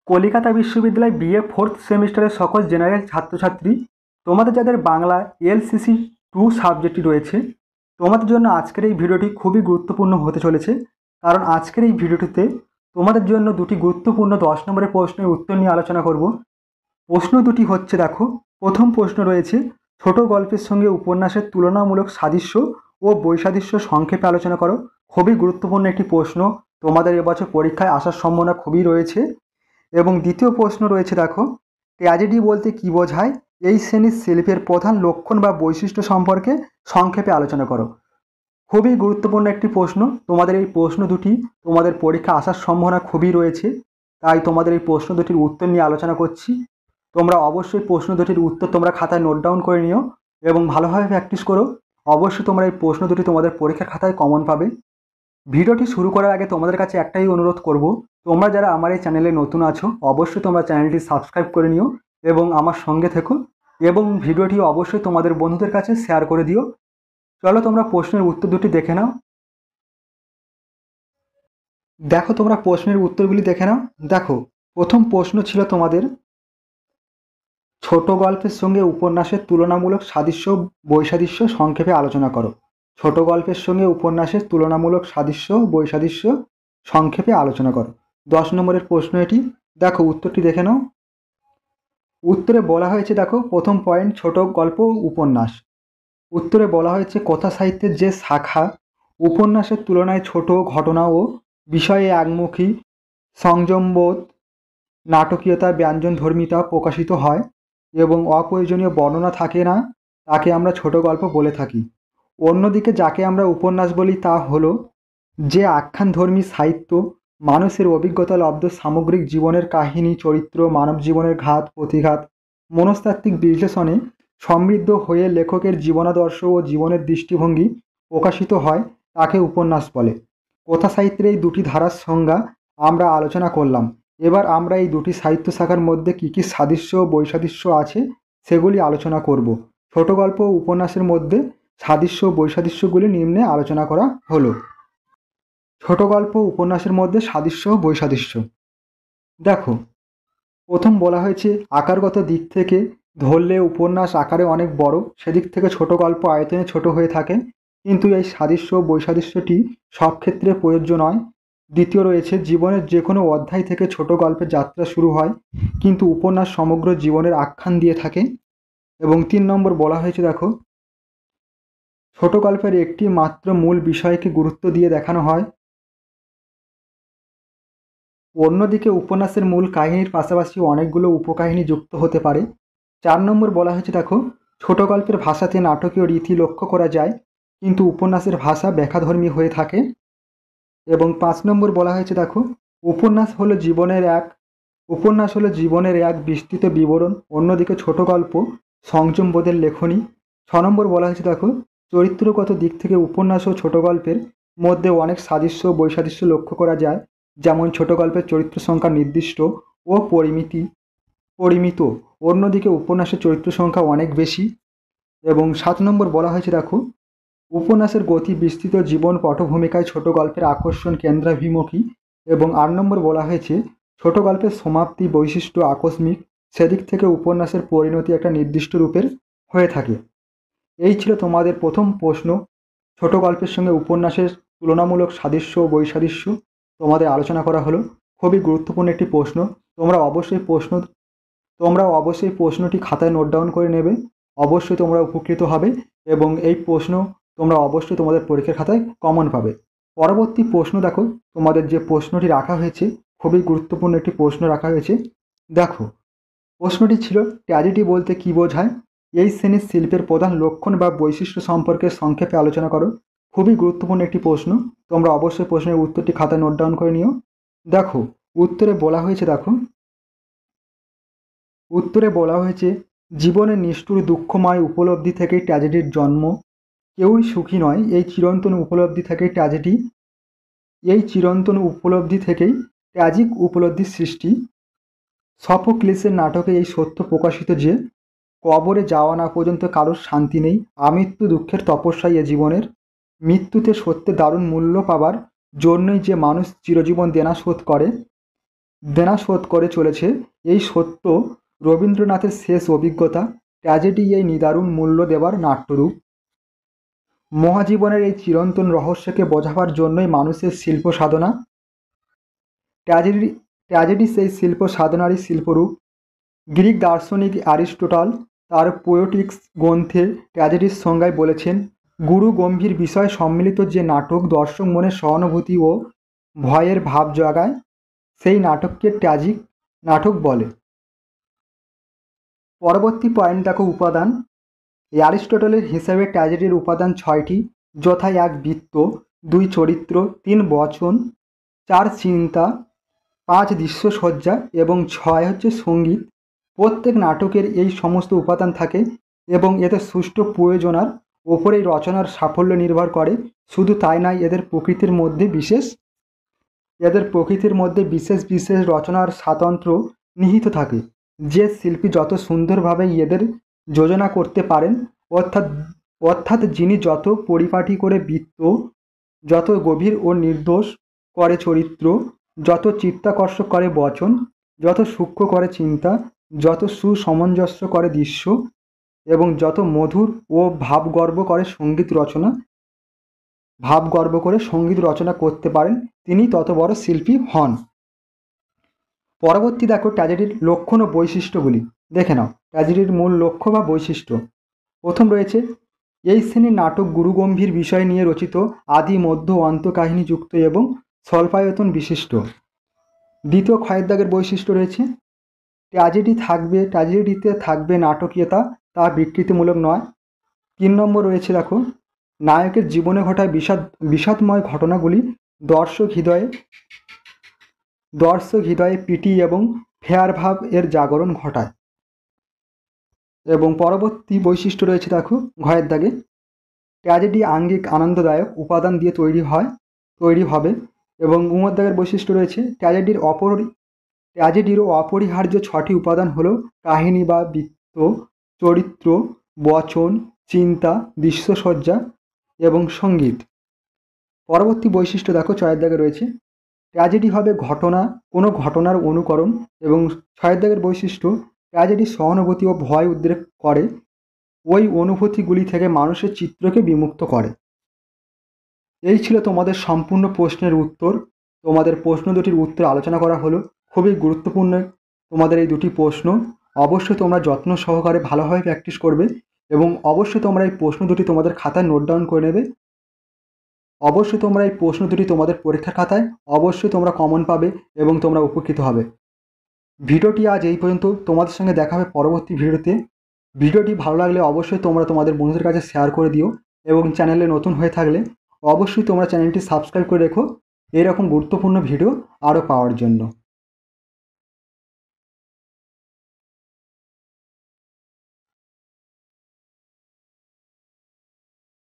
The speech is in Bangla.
কলিকাতা বিশ্ববিদ্যালয় বিএ ফোর্থ সেমিস্টারের সকল জেনারেল ছাত্রছাত্রী, তোমাদের যাদের বাংলা এলসিসি 2 সাবজেক্টটি রয়েছে, তোমাদের জন্য আজকের এই ভিডিওটি খুবই গুরুত্বপূর্ণ হতে চলেছে। কারণ আজকের এই ভিডিওটিতে তোমাদের জন্য দুটি গুরুত্বপূর্ণ 10 নম্বরের প্রশ্নের উত্তর নিয়ে আলোচনা করব। প্রশ্ন দুটি হচ্ছে, দেখো, প্রথম প্রশ্ন রয়েছে, ছোট গল্পের সঙ্গে উপন্যাসের তুলনামূলক সাদৃশ্য ও বৈসাদৃশ্য সংক্ষেপে আলোচনা করো। খুবই গুরুত্বপূর্ণ একটি প্রশ্ন, তোমাদের এবছর পরীক্ষায় আসার সম্ভাবনা খুবই রয়েছে। এবং দ্বিতীয় প্রশ্ন রয়েছে, দেখো, ট্র্যাজেডি বলতে কী বোঝায়? এই শ্রেণীর শিল্পের প্রধান লক্ষণ বা বৈশিষ্ট্য সম্পর্কে সংক্ষেপে আলোচনা করো। খুবই গুরুত্বপূর্ণ একটি প্রশ্ন, তোমাদের এই প্রশ্ন দুটি তোমাদের পরীক্ষা আসার সম্ভাবনা খুবই রয়েছে, তাই তোমাদের এই প্রশ্ন দুটির উত্তর নিয়ে আলোচনা করছি। তোমরা অবশ্যই প্রশ্ন দুটির উত্তর তোমরা খাতায় নোট ডাউন করে নিও এবং ভালোভাবে প্র্যাকটিস করো। অবশ্যই তোমরা এই প্রশ্ন দুটি তোমাদের পরীক্ষার খাতায় কমন পাবে। ভিডিওটি শুরু করার আগে তোমাদের কাছে একটাই অনুরোধ করব, তোমরা যারা আমার এই চ্যানেলে নতুন আছো অবশ্যই তোমরা চ্যানেলটি সাবস্ক্রাইব করে নিও এবং আমার সঙ্গে থেকো, এবং ভিডিওটি অবশ্যই তোমাদের বন্ধুদের কাছে শেয়ার করে দিও। চলো তোমরা প্রশ্নের উত্তর দুটি দেখে নাও। দেখো, তোমরা প্রশ্নের উত্তরগুলি দেখে নাও। দেখো, প্রথম প্রশ্ন ছিল তোমাদের, ছোট গল্পের সঙ্গে উপন্যাসের তুলনামূলক সাদৃশ্য বৈসাদৃশ্য সংক্ষেপে আলোচনা করো। ছোট গল্পের সঙ্গে উপন্যাসের তুলনামূলক সাদৃশ্য বৈসাদৃশ্য সংক্ষেপে আলোচনা করো। 10 নম্বরের প্রশ্ন এটি। দেখো, উত্তরটি দেখে নাও। উত্তরে বলা হয়েছে, দেখো, প্রথম পয়েন্ট, ছোট গল্প উপন্যাস। উত্তরে বলা হয়েছে, কথা সাহিত্যের যে শাখা উপন্যাসের তুলনায় ছোট ঘটনা ও বিষয়ে একমুখী, সংযমবোধ, নাটকীয়তা, ব্যঞ্জনধর্মিতা প্রকাশিত হয় এবং অপ্রয়োজনীয় বর্ণনা থাকে না, তাকে আমরা ছোট গল্প বলে থাকি। অন্যদিকে যাকে আমরা উপন্যাস বলি তা হলো যে আখ্যানধর্মী সাহিত্য মানুষের অভিজ্ঞতা লব্ধ সামগ্রিক জীবনের কাহিনী, চরিত্র, মানব জীবনের ঘাত প্রতিঘাত, মনস্তাত্ত্বিক বিশ্লেষণে সমৃদ্ধ হয়ে লেখকের জীবনাদর্শ ও জীবনের দৃষ্টিভঙ্গি প্রকাশিত হয়, তাকে উপন্যাস বলে। কথা সাহিত্যের এই দুটি ধারার সংজ্ঞা আমরা আলোচনা করলাম। এবার আমরা এই দুটি সাহিত্য শাখার মধ্যে কী কী সাদৃশ্য ও বৈসাদৃশ্য আছে সেগুলি আলোচনা করব। ছোট গল্প ও উপন্যাসের মধ্যে সাদৃশ্য ও বৈসাদৃশ্যগুলি নিম্নে আলোচনা করা হলো। ছোট গল্প উপন্যাসের মধ্যে সাদৃশ্য ও বৈসাদৃশ্য। দেখো, প্রথম বলা হয়েছে, আকারগত দিক থেকে ধরলে উপন্যাস আকারে অনেক বড়, সেদিক থেকে ছোট গল্প আয়তনে ছোট হয়ে থাকে, কিন্তু এই সাদৃশ্য ও বৈসাদৃশ্যটি সব ক্ষেত্রে প্রযোজ্য নয়। দ্বিতীয় রয়েছে, জীবনের যে কোনো অধ্যায় থেকে ছোট গল্পের যাত্রা শুরু হয়, কিন্তু উপন্যাস সমগ্র জীবনের আখ্যান দিয়ে থাকে। এবং 3 নম্বর বলা হয়েছে, দেখো, ছোট গল্পের একটি মাত্র মূল বিষয়কে গুরুত্ব দিয়ে দেখানো হয়, অন্যদিকে উপন্যাসের মূল কাহিনীর পাশাপাশি অনেকগুলো উপকাহিনী যুক্ত হতে পারে। 4 নম্বর বলা হয়েছে, দেখো, ছোট গল্পের ভাষাতে নাটকীয় রীতি লক্ষ্য করা যায়, কিন্তু উপন্যাসের ভাষা ব্যাখ্যাধর্মী হয়ে থাকে। এবং 5 নম্বর বলা হয়েছে, দেখো, উপন্যাস হলো জীবনের এক বিস্তৃত বিবরণ, অন্যদিকে ছোট গল্প সংযমবোধের লেখনী। 6 নম্বর বলা হয়েছে, দেখো, চরিত্রগত দিক থেকে উপন্যাস ও ছোট গল্পের মধ্যে অনেক সাদৃশ্য ও বৈসাদৃশ্য লক্ষ্য করা যায়, যেমন ছোট গল্পের চরিত্র সংখ্যা নির্দিষ্ট ও পরিমিত, অন্যদিকে উপন্যাসের চরিত্র সংখ্যা অনেক বেশি। এবং 7 নম্বর বলা হয়েছে, দেখো, উপন্যাসের গতি বিস্তৃত, জীবন পটভূমিকায় ছোট গল্পের আকর্ষণ কেন্দ্রাভিমুখী। এবং 8 নম্বর বলা হয়েছে, ছোট গল্পের সমাপ্তি বৈশিষ্ট্য আকস্মিক, সেদিক থেকে উপন্যাসের পরিণতি একটা নির্দিষ্ট রূপের হয়ে থাকে। এই ছিল তোমাদের প্রথম প্রশ্ন, ছোট গল্পের সঙ্গে উপন্যাসের তুলনামূলক সাদৃশ্য ও বৈসাদৃশ্য তোমাদের আলোচনা করা হলো। খুবই গুরুত্বপূর্ণ একটি প্রশ্ন, তোমরা অবশ্যই প্রশ্নটি খাতায় নোট ডাউন করে নেবে। অবশ্যই তোমরা উপকৃত হবে এবং এই প্রশ্ন তোমরা অবশ্যই তোমাদের পরীক্ষার খাতায় কমন পাবে। পরবর্তী প্রশ্ন, দেখো, তোমাদের যে প্রশ্নটি রাখা হয়েছে খুবই গুরুত্বপূর্ণ একটি প্রশ্ন রাখা হয়েছে। দেখো, প্রশ্নটি ছিল, ট্র্যাজেডি বলতে কী বোঝায়? এই শ্রেণীর শিল্পের প্রধান লক্ষণ বা বৈশিষ্ট্য সম্পর্কে সংক্ষেপে আলোচনা করো। খুবই গুরুত্বপূর্ণ একটি প্রশ্ন, তোমরা অবশ্যই প্রশ্নের উত্তরটি খাতায় নোট ডাউন করে নিও। দেখো, উত্তরে বলা হয়েছে, জীবনের নিষ্ঠুর দুঃখময় উপলব্ধি থেকেই ট্র্যাজেডির জন্ম। কেউই সুখী নয়, এই চিরন্তন উপলব্ধি থেকেই ট্র্যাজিক উপলব্ধির সৃষ্টি। সফোক্লিসের নাটকে এই সত্য প্রকাশিত যে কবরে যাওয়া না পর্যন্ত কারোর শান্তি নেই, আমৃত্যু দুঃখের তপস্যাই এ জীবনের। মৃত্যুতে সত্যের দারুণ মূল্য পাবার জন্যই যে মানুষ চিরজীবন দেনা শোধ করে। দেনা শোধ করে চলেছে। এই সত্য রবীন্দ্রনাথের শেষ অভিজ্ঞতা। ট্র্যাজেডি এই নিদারুণ মূল্য দেবার নাট্যরূপ। মহাজীবনের এই চিরন্তন রহস্যকে বোঝাবার জন্যই মানুষের শিল্প সাধনা। ট্র্যাজেডি ট্র্যাজেডি সেই শিল্প সাধনারই শিল্পরূপ। গ্রিক দার্শনিক অ্যারিস্টটল তার পোয়েটিক্স গ্রন্থে ট্র্যাজেডির সংজ্ঞায় বলেছেন, গুরু গম্ভীর বিষয় সম্মিলিত যে নাটক দর্শক মনে সহানুভূতি ও ভয়ের ভাব জাগায়, সেই নাটককে ট্র্যাজিক নাটক বলে। পরবর্তী পয়েন্ট দেখো, উপাদান। অ্যারিস্টটলের হিসাবে ট্র্যাজেডির উপাদান 6টি, যথা 1 বৃত্ত, 2 চরিত্র, 3 বচন, 4 চিন্তা, 5 দৃশ্যসজ্জা এবং 6 হচ্ছে সঙ্গীত। প্রত্যেক নাটকের এই সমস্ত উপাদান থাকে এবং এদের সুষ্ঠু প্রয়োজনার ওপরেই রচনার সাফল্য নির্ভর করে। শুধু তাই নয়, এদের প্রকৃতির মধ্যে বিশেষ বিশেষ রচনার স্বাতন্ত্র্য নিহিত থাকে। যে শিল্পী যত সুন্দরভাবে এদের যোজনা করতে পারেন, অর্থাৎ যিনি যত পরিপাটি করে বৃত্ত, যত গভীর ও নির্দোষ করে চরিত্র, যত চিত্তাকর্ষক করে বচন, যত সূক্ষ্ম করে চিন্তা, যত সুসমঞ্জস্য করে দৃশ্য এবং যত মধুর ও ভাবগর্ভ করে সঙ্গীত রচনা করতে পারেন, তিনি তত বড় শিল্পী হন। পরবর্তী দেখো, ট্র্যাজেডির লক্ষণ ও বৈশিষ্ট্যগুলি দেখে নাও। ট্র্যাজেডির মূল লক্ষ্য বা বৈশিষ্ট্য। প্রথম রয়েছে, এই শ্রেণীর নাটক গুরুগম্ভীর বিষয় নিয়ে রচিত, আদি মধ্য অন্ত কাহিনীযুক্ত এবং স্বল্পায়তন বিশিষ্ট। দ্বিতীয় ক্ষয়ের দাগের বৈশিষ্ট্য রয়েছে, ট্র্যাজেডিতে থাকবে নাটকীয়তা, তা বিকৃতিমূলক নয়। 3 নম্বর রয়েছে দেখো, নায়কের জীবনে ঘটায় বিষাদময় ঘটনাগুলি দর্শক হৃদয়ে প্রীতি এবং ফেয়ার ভাব এর জাগরণ ঘটায়। এবং পরবর্তী বৈশিষ্ট্য রয়েছে দেখো ঘয়ের দাগে, ট্র্যাজেডি আঙ্গিক আনন্দদায়ক উপাদান দিয়ে তৈরি হবে। এবং উমর দাগের বৈশিষ্ট্য রয়েছে, ট্র্যাজেডিরও অপরিহার্য 6টি উপাদান হলো কাহিনী বা বৃত্ত, চরিত্র, বচন, চিন্তা, দৃশ্যসজ্জা এবং সঙ্গীত। পরবর্তী বৈশিষ্ট্য দেখো 6 দাগে রয়েছে, ট্র্যাজেডি হবে কোনো ঘটনার অনুকরণ। এবং 6 দাগের বৈশিষ্ট্য, ট্র্যাজেডি সহানুভূতি ও ভয় উদ্রেক করে, ওই অনুভূতিগুলি থেকে মানুষের চিত্রকে বিমুক্ত করে। এই ছিল তোমাদের সম্পূর্ণ প্রশ্নের উত্তর। তোমাদের প্রশ্ন দুটির উত্তর আলোচনা করা হলো। খুবই গুরুত্বপূর্ণ তোমাদের এই দুটি প্রশ্ন। অবশ্যই তোমরা যত্ন সহকারে ভালোভাবে প্র্যাকটিস করবে এবং অবশ্যই তোমরা এই প্রশ্ন দুটি তোমাদের খাতায় নোট ডাউন করে নেবে। অবশ্যই তোমরা এই প্রশ্ন দুটি তোমাদের পরীক্ষার খাতায় অবশ্যই তোমরা কমন পাবে এবং তোমরা উপকৃত হবে। ভিডিওটি আজ এই পর্যন্ত। তোমাদের সঙ্গে দেখা হবে পরবর্তী ভিডিওতে। ভিডিওটি ভালো লাগলে অবশ্যই তোমরা তোমাদের বন্ধুদের কাছে শেয়ার করে দিও এবং চ্যানেলে নতুন হয়ে থাকলে অবশ্যই তোমরা চ্যানেলটি সাবস্ক্রাইব করে রেখো এরকম গুরুত্বপূর্ণ ভিডিও আরও পাওয়ার জন্য।